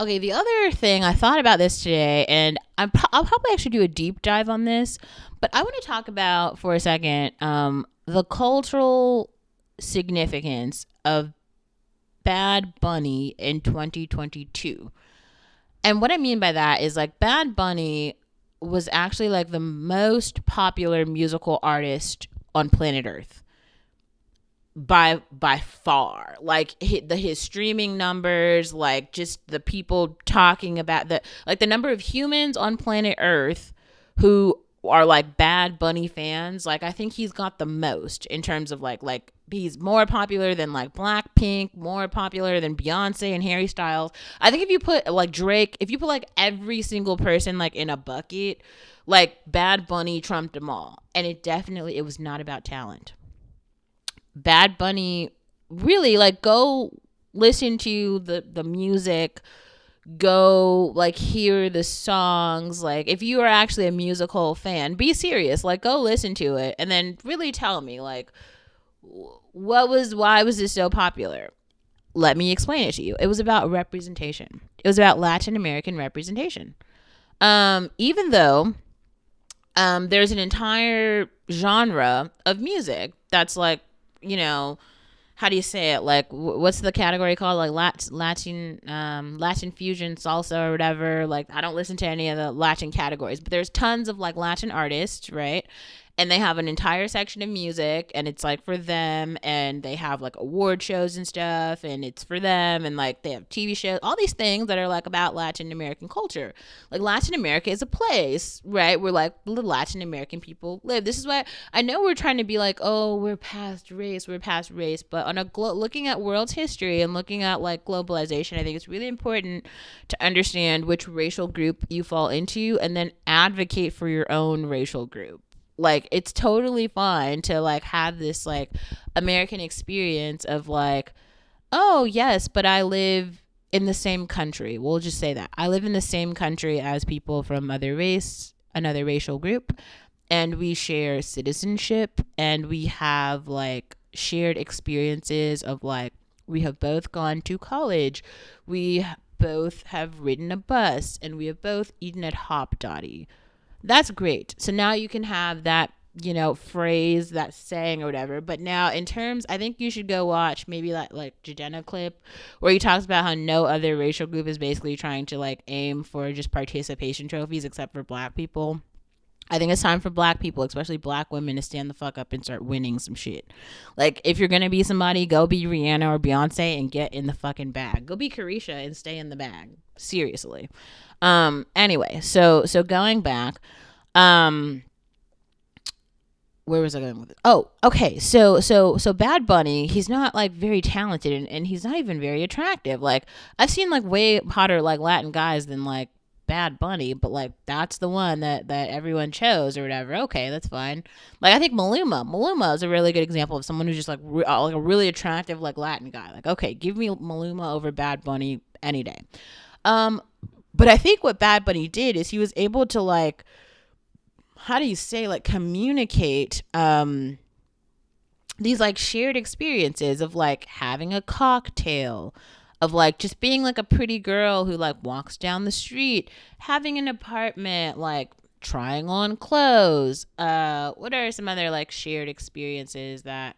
Okay, the other thing I thought about this today, and I'll probably actually do a deep dive on this, but I want to talk about for a second the cultural significance of Bad Bunny in 2022. And what I mean by that is like Bad Bunny was actually like the most popular musical artist on planet Earth by far. Like his streaming numbers, like just the people talking about the number of humans on planet Earth who are like Bad Bunny fans. Like I think he's got the most in terms of like he's more popular than like Blackpink, more popular than Beyonce and Harry Styles. I think if you put like Drake, if you put like every single person like in a bucket, like Bad Bunny trumped them all. And it was not about talent. Bad Bunny, really, like, go listen to the music, go like hear the songs. Like if you are actually a musical fan, be serious, like go listen to it and then really tell me like why was this so popular. Let me explain it to you. It was about representation. It was about Latin American representation. Even though there's an entire genre of music that's like, you know, how do you say it? Like, what's the category called? Like Latin fusion, salsa, or whatever. Like, I don't listen to any of the Latin categories, but there's tons of like Latin artists, right? And they have an entire section of music, and it's like for them, and they have like award shows and stuff, and it's for them, and like they have TV shows, all these things that are like about Latin American culture. Like Latin America is a place, right, where like the Latin American people live. This is why I know we're trying to be like, oh, we're past race, but on looking at world history and looking at like globalization, I think it's really important to understand which racial group you fall into, and then advocate for your own racial group. Like it's totally fine to like have this like American experience of like, oh yes, but I live in the same country. We'll just say that I live in the same country as people from another racial group, and we share citizenship, and we have like shared experiences of like we have both gone to college, we both have ridden a bus, and we have both eaten at Hop Dotty. That's great. So now you can have that, phrase, that saying or whatever. But now in terms, I think you should go watch maybe like Jadena clip where he talks about how no other racial group is basically trying to like aim for just participation trophies except for black people. I think it's time for black people, especially black women, to stand the fuck up and start winning some shit. Like, if you're gonna be somebody, go be Rihanna or Beyonce and get in the fucking bag. Go be Carisha and stay in the bag. Seriously. Anyway, so going back, um, where was I going with it? Oh, okay. So Bad Bunny, he's not like very talented, and he's not even very attractive. Like I've seen like way hotter like Latin guys than like Bad Bunny, but like that's the one that everyone chose or whatever. Okay, that's fine. Like I think Maluma is a really good example of someone who's just like a really attractive like Latin guy. Like okay, give me Maluma over Bad Bunny any day. Um, but I think what Bad Bunny did is he was able to like, how do you say, like communicate these like shared experiences of like having a cocktail, of like just being like a pretty girl who like walks down the street, having an apartment, like trying on clothes. What are some other like shared experiences that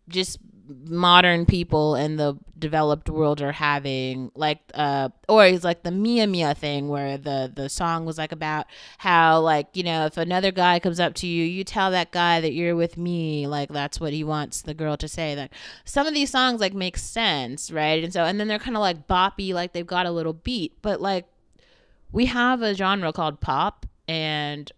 just modern people in the developed world are having, like or it's like the Mia Mia thing where the song was like about how like, if another guy comes up to you, you tell that guy that you're with me, like that's what he wants the girl to say. That some of these songs like make sense, right? And then they're kind of like boppy, like they've got a little beat, but like we have a genre called pop, and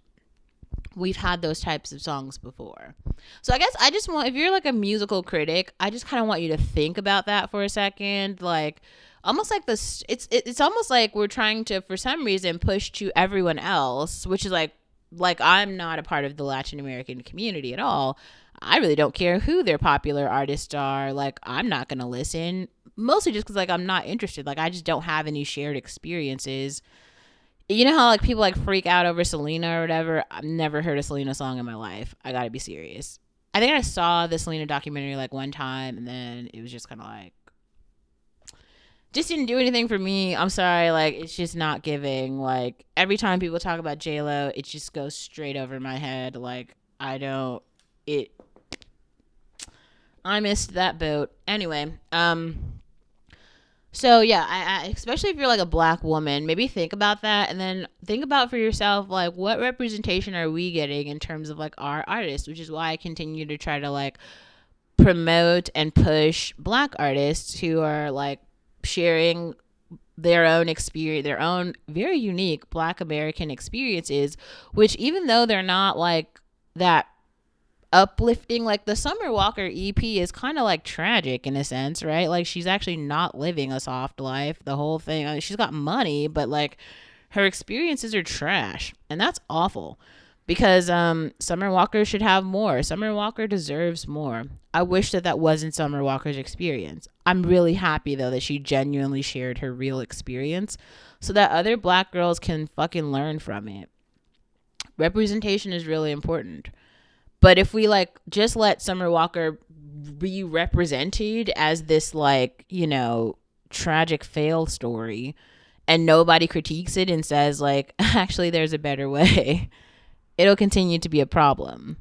we've had those types of songs before. So I guess I just want, if you're like a musical critic, I just kind of want you to think about that for a second. Like almost like this, it's almost like we're trying to, for some reason, push to everyone else, which is like I'm not a part of the Latin American community at all. I really don't care who their popular artists are. Like I'm not going to listen, mostly just because like I'm not interested. Like I just don't have any shared experiences. You know how like people like freak out over Selena or whatever? I've never heard a Selena song in my life. I gotta be serious. I think I saw the Selena documentary like one time, and then it was just kind of like, just didn't do anything for me. I'm sorry, like it's just not giving. Like every time people talk about J Lo, it just goes straight over my head. Like I don't. It. I missed that boat. Anyway, so yeah, I especially if you're like a black woman, maybe think about that, and then think about for yourself like what representation are we getting in terms of like our artists, which is why I continue to try to like promote and push black artists who are like sharing their own experience, their own very unique black American experiences, which even though they're not like that uplifting, like the Summer Walker EP is kind of like tragic in a sense, right? Like she's actually not living a soft life. The whole thing, I mean, she's got money, but like her experiences are trash, and that's awful because Summer Walker should have more. Summer Walker deserves more. I wish that that wasn't Summer Walker's experience. I'm really happy though that she genuinely shared her real experience so that other black girls can fucking learn from it. Representation is really important. But if we like just let Summer Walker be represented as this like, you know, tragic fail story and nobody critiques it and says like actually there's a better way, it'll continue to be a problem.